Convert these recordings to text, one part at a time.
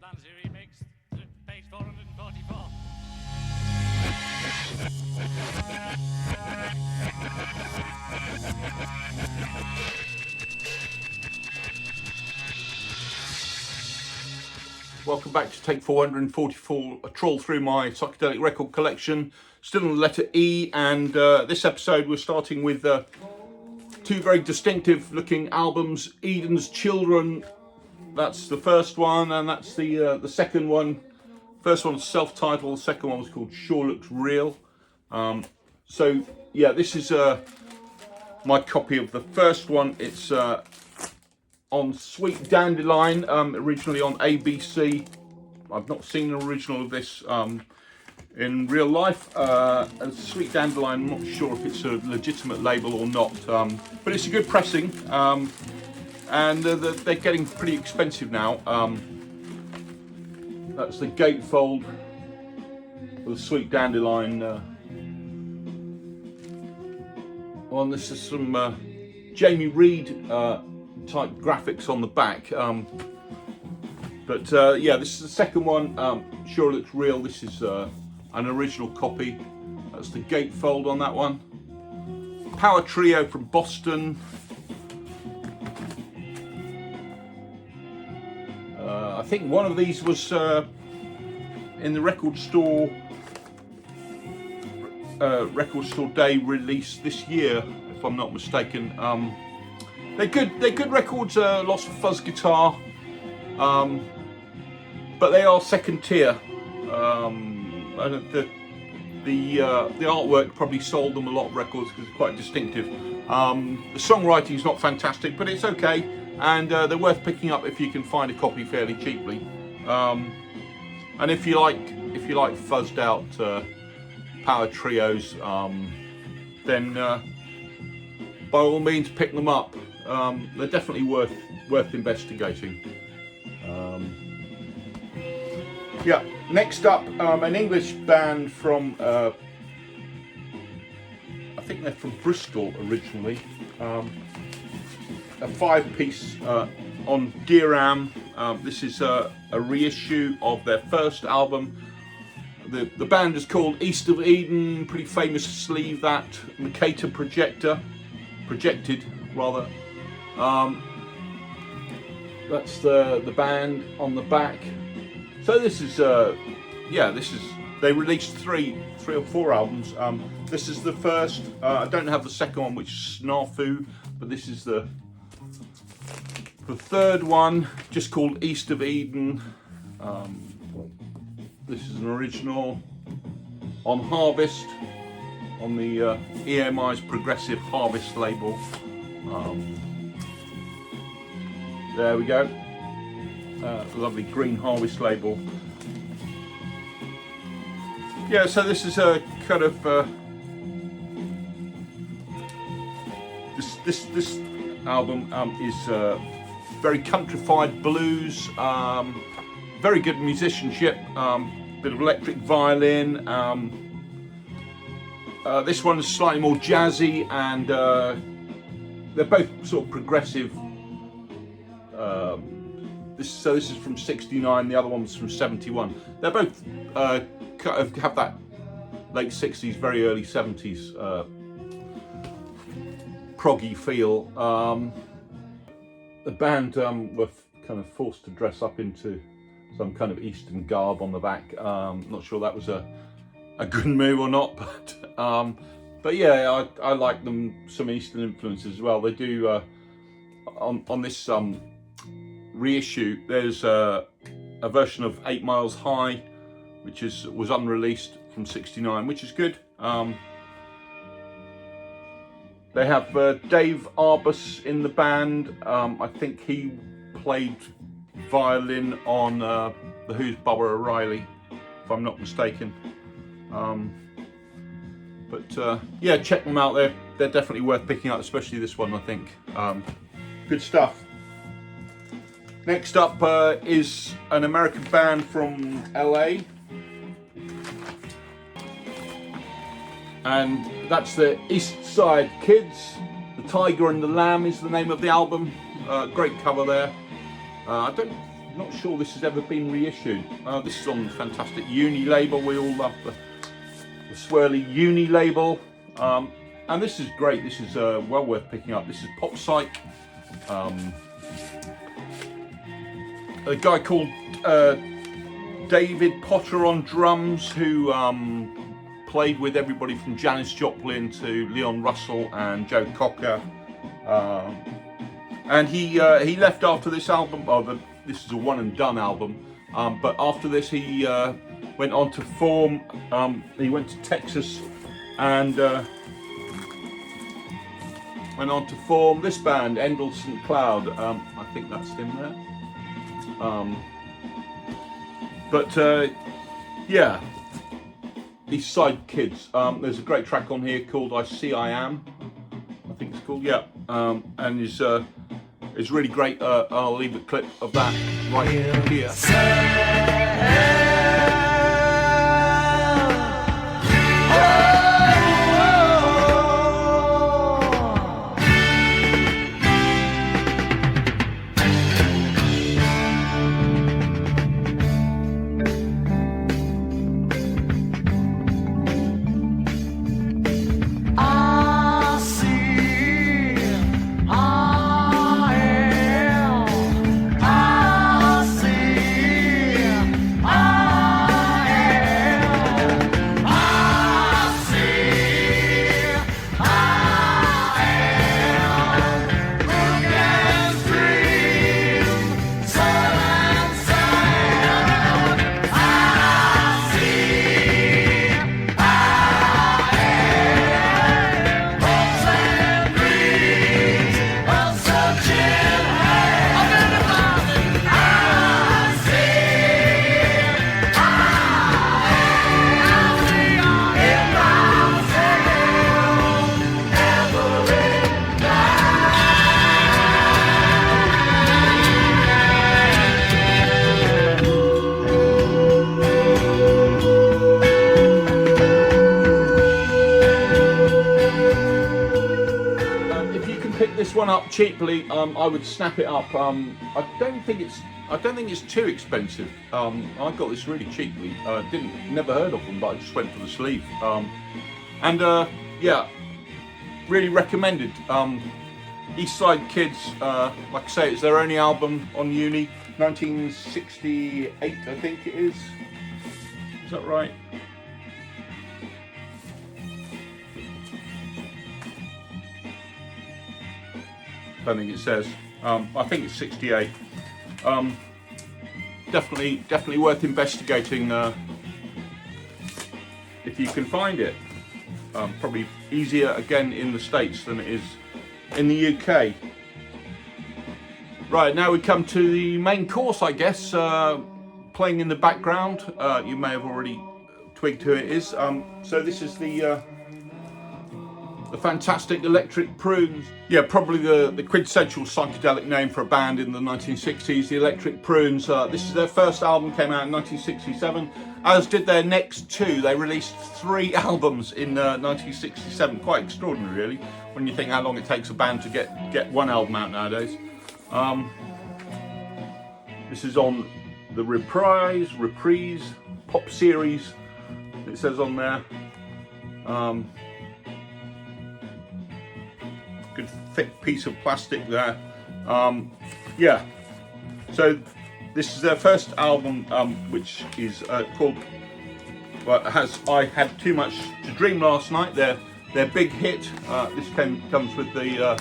Dancy remix, page 444. Welcome back to take 444, a trawl through my psychedelic record collection. Still on the letter E, and this episode we're starting with two very distinctive looking albums. Eden's Children, that's the first one, and that's the second one. First one was self-titled, the second one was called Sure Looks Real. So yeah, this is my copy of the first one. It's on Sweet Dandelion, originally on ABC. I've not seen an original of this in real life. And Sweet Dandelion, I'm not sure if it's a legitimate label or not, but it's a good pressing, and they're getting pretty expensive now. That's the gatefold for the Sweet Dandelion one. This is some Jamie Reed type graphics on the back, but yeah, this is the second one. Sure Looks Real. This is an original copy. That's the gatefold on that one. Power Trio from Boston. I think one of these was in the record store day release this year, if I'm not mistaken. They're good records. Lots of fuzz guitar, but they are second tier. The artwork probably sold them a lot of records because it's quite distinctive. The songwriting is not fantastic, but it's okay, and they're worth picking up if you can find a copy fairly cheaply. And if you like fuzzed out power trios, then by all means pick them up. They're definitely worth investigating. Yeah, next up, an English band from I think they're from Bristol originally. A 5-piece on Diram. This is a reissue of their first album. The band is called East of Eden. Pretty famous sleeve, that Mercator projected rather. That's the band on the back. So this is they released three or four albums. This is the first. I don't have the second one, which is Snafu, but this is the third one, just called East of Eden. This is an original on Harvest, on the EMI's Progressive Harvest label. There we go. Lovely green Harvest label. Yeah, so this is a kind of this album is very countrified blues, very good musicianship, bit of electric violin. This one is slightly more jazzy, and they're both sort of progressive. This is from '69. The other one was from '71. They're both have that late '60s, very early '70s proggy feel. The band were kind of forced to dress up into some kind of Eastern garb on the back. Not sure that was a good move or not, but yeah, I like them. Some Eastern influences as well. They do on this reissue. There's a version of 8 Miles High, which was unreleased from '69, which is good. They have Dave Arbus in the band. I think he played violin on The Who's Bubba O'Reilly, if I'm not mistaken. But yeah, check them out. They're definitely worth picking up, especially this one, I think. Good stuff. Next up is an American band from LA, and that's the East Side Kids. The Tiger and the Lamb is the name of the album. Great cover there. I don't not sure this has ever been reissued. This is on the fantastic Uni label. We all love the swirly Uni label. And this is great. This is well worth picking up. This is Pop Psych. A guy called David Potter on drums, who played with everybody from Janis Joplin to Leon Russell and Joe Cocker. And he left after this album. This is a one and done album. But after this, he went on to form. He went to Texas and went on to form this band, Endel St. Cloud. I think that's him there. Yeah, East Side Kids. There's a great track on here called I See I Am. I think it's called, yeah. And it's really great. I'll leave a clip of that right here. This one up cheaply, I would snap it up. I don't think it's too expensive. I got this really cheaply. Never heard of them, but I just went for the sleeve. Yeah, really recommended. East Side Kids, like I say, it's their only album on Uni, 1968, I think it is. Is that right? I don't think it says. I think it's 68. Definitely worth investigating if you can find it. Probably easier again in the States than it is in the UK. Right, now we come to the main course, I guess. Playing in the background, you may have already twigged who it is. So this is the fantastic Electric Prunes. Yeah, probably the quintessential psychedelic name for a band in the 1960s, the Electric Prunes. This is their first album, came out in 1967, as did their next two. They released 3 albums in 1967. Quite extraordinary, really, when you think how long it takes a band to get one album out nowadays. This is on the Reprise Pop Series, it says on there. Good thick piece of plastic there. Yeah, so this is their first album, which is called, well, I Had Too Much to Dream Last Night, their big hit. This comes with the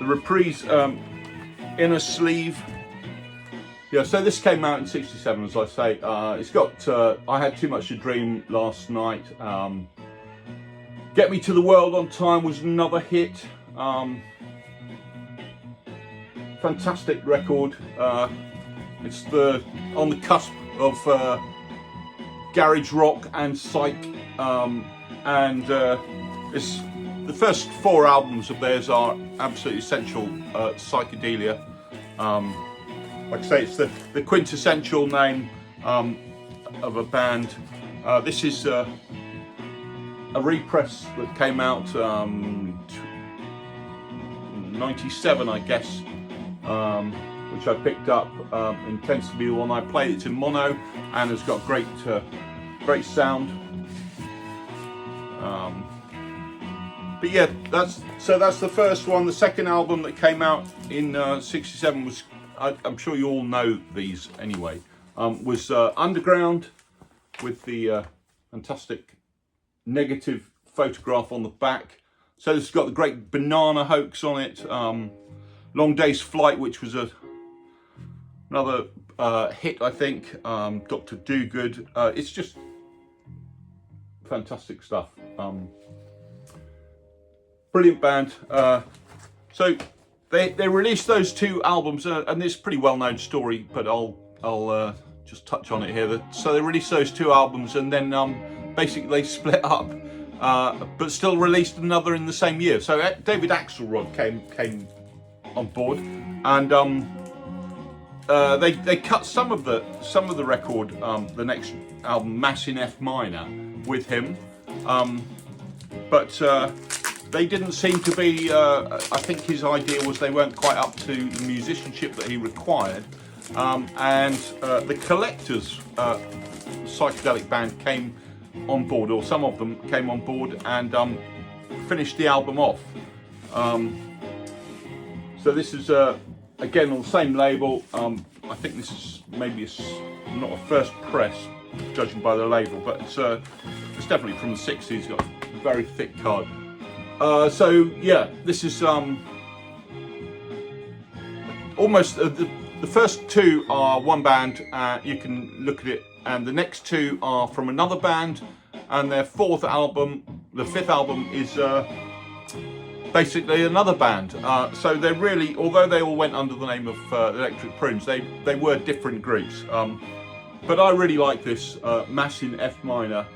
Reprise inner sleeve. Yeah, so this came out in 67, as I say. It's got I Had Too Much to Dream Last Night. Get Me to the World on Time was another hit. Fantastic record. It's on the cusp of garage rock and psych, and it's the first 4 albums of theirs are absolutely essential psychedelia. Like I say, it's the quintessential name of a band. This is a repress that came out 97, I guess. which I picked up, intends to be the one I play. It's in mono and has got great sound. But yeah, that's the first one. The second album that came out in '67 was, I'm sure you all know these anyway, was Underground, with the fantastic negative photograph on the back. So this has got the great banana hoax on it. Long Day's Flight, which was another hit, I think. Dr. Dogood. It's just fantastic stuff. Brilliant band. So they released those two albums, and it's a pretty well-known story, but I'll just touch on it here. So they released those two albums, and then basically they split up, but still released another in the same year. So David Axelrod came on board, and they cut some of the record, the next album, Mass in F minor, with him, but they didn't seem to be. I think his idea was they weren't quite up to the musicianship that he required, and the Collectors psychedelic band came on board, or some of them came on board, and finished the album off. So this is again on the same label. I think this is maybe not a first press, judging by the label, but it's definitely from the '60s. Got a very thick card. So yeah, this is almost the first two are one band. You can look at it, and the next two are from another band, and their fourth album, the fifth album, is basically another band. So they're really, although they all went under the name of Electric Prunes, they were different groups. But I really like this Mass in F minor.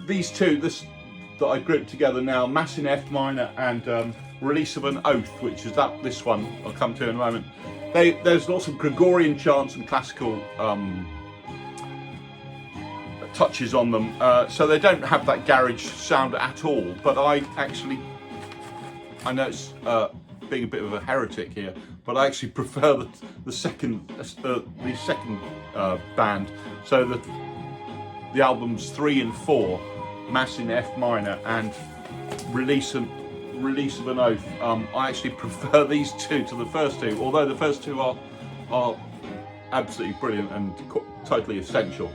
These two, that I grouped together now, Mass in F minor and Release of an Oath, which is this one I'll come to in a moment. There's lots of Gregorian chants and classical touches on them, so they don't have that garage sound at all. But I know it's being a bit of a heretic here, but I actually prefer the second band. So the albums 3 and 4, Mass in F minor and Release of an Oath, I actually prefer these two to the first two, although the first two are absolutely brilliant and totally essential.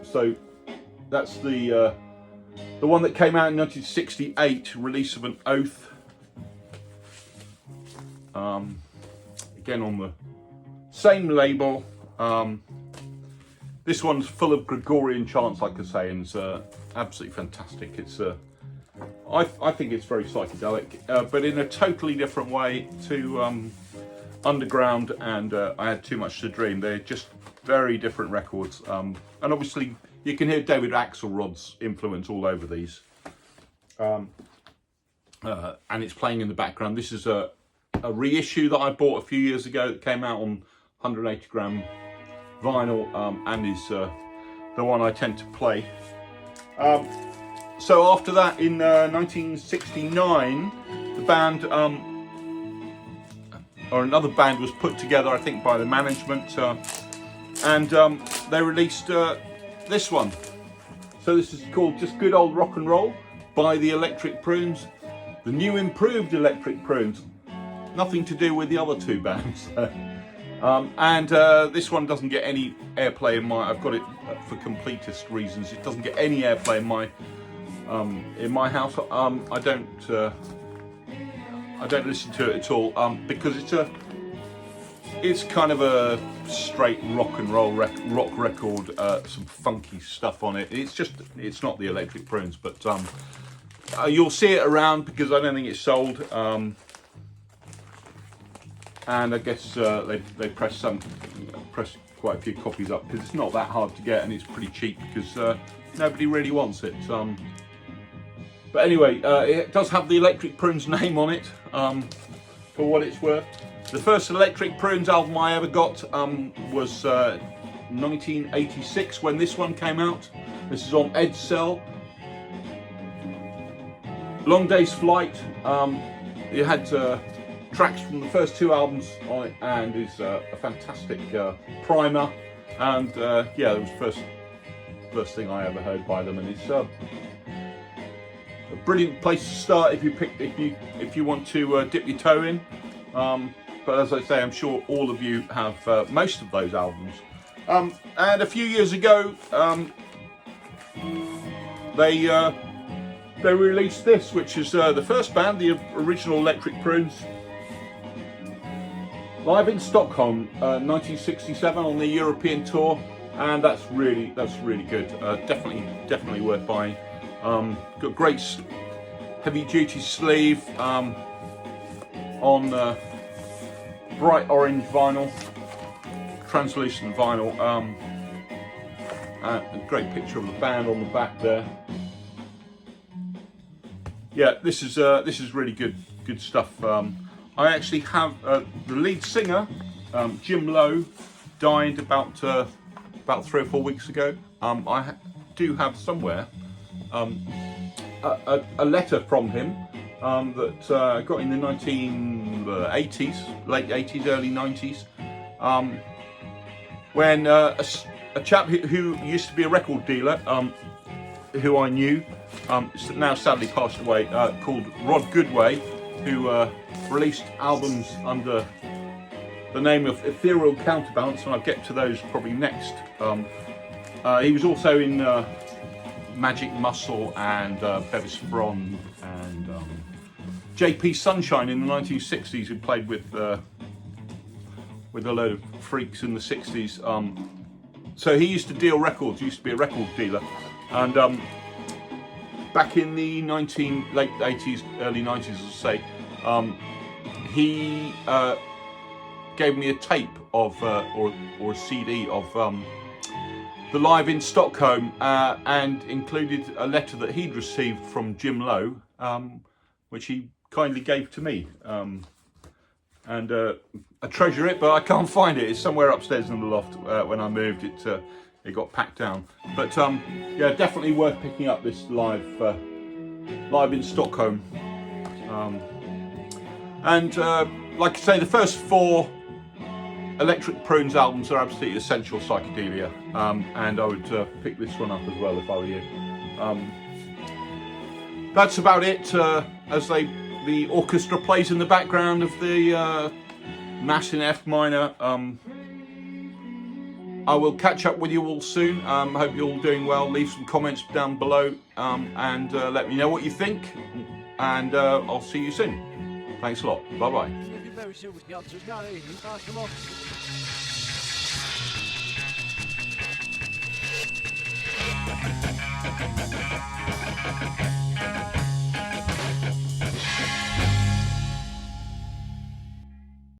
So that's the one that came out in 1968, Release of an Oath. Again on the same label. This one's full of Gregorian chants, like I say, and it's absolutely fantastic. It's I think it's very psychedelic, but in a totally different way to Underground and I Had Too Much to Dream. They're just very different records, and obviously you can hear David Axelrod's influence all over these, and it's playing in the background. This is a reissue that I bought a few years ago that came out on 180 gram vinyl, and is the one I tend to play. So after that, in 1969, the band, or another band, was put together, I think, by the management, and they released this one. So this is called Just Good Old Rock and Roll by the Electric Prunes, the new improved Electric Prunes. Nothing to do with the other two bands. And this one doesn't get any airplay in my. I've got it for completist reasons. It doesn't get any airplay in my house. I don't listen to it at all, because it's kind of a straight rock and roll rock record, some funky stuff on it. It's not the Electric Prunes, but you'll see it around because I don't think it's sold. And I guess they pressed quite a few copies up because it's not that hard to get, and it's pretty cheap because nobody really wants it. But anyway, it does have the Electric Prunes name on it, for what it's worth. The first Electric Prunes album I ever got was 1986 when this one came out. This is on Ed Cell. Long Day's Flight. it had tracks from the first 2 albums on it, and is a fantastic primer. And yeah, it was first thing I ever heard by them, and it's a brilliant place to start if you want to dip your toe in. But as I say, I'm sure all of you have most of those albums. And a few years ago, they released this, which is the first band, the original Electric Prunes, live in Stockholm, 1967 on the European tour, and that's really good. Definitely worth buying. Got great heavy-duty sleeve on bright orange vinyl, translucent vinyl. A great picture of the band on the back there. Yeah, this is really good stuff. I actually have the lead singer, Jim Lowe, died about 3 or 4 weeks ago. I do have somewhere a letter from him that I got in the 1980s, late 80s, early 90s, when a chap who used to be a record dealer, who I knew, now sadly passed away, called Rod Goodway, who released albums under the name of Ethereal Counterbalance, and I'll get to those probably next. He was also in Magic Muscle and Bevis Bron and JP Sunshine in the 1960s, who played with a load of freaks in the 60s. So he used to deal records, used to be a record dealer, and back in the late 80s, early 90s, as I say, he gave me a tape of or a CD of the live in Stockholm, and included a letter that he'd received from Jim Lowe, which he kindly gave to me, and I treasure it, but I can't find it. It's somewhere upstairs in the loft. When I moved it, it got packed down. But yeah, definitely worth picking up this live in Stockholm. And like I say, the first 4 Electric Prunes albums are absolutely essential psychedelia, and I would pick this one up as well if I were you. That's about it. As the orchestra plays in the background of the Mass in F minor. I will catch up with you all soon. Hope you're all doing well. Leave some comments down below, and let me know what you think, and I'll see you soon. Thanks a lot. Bye bye.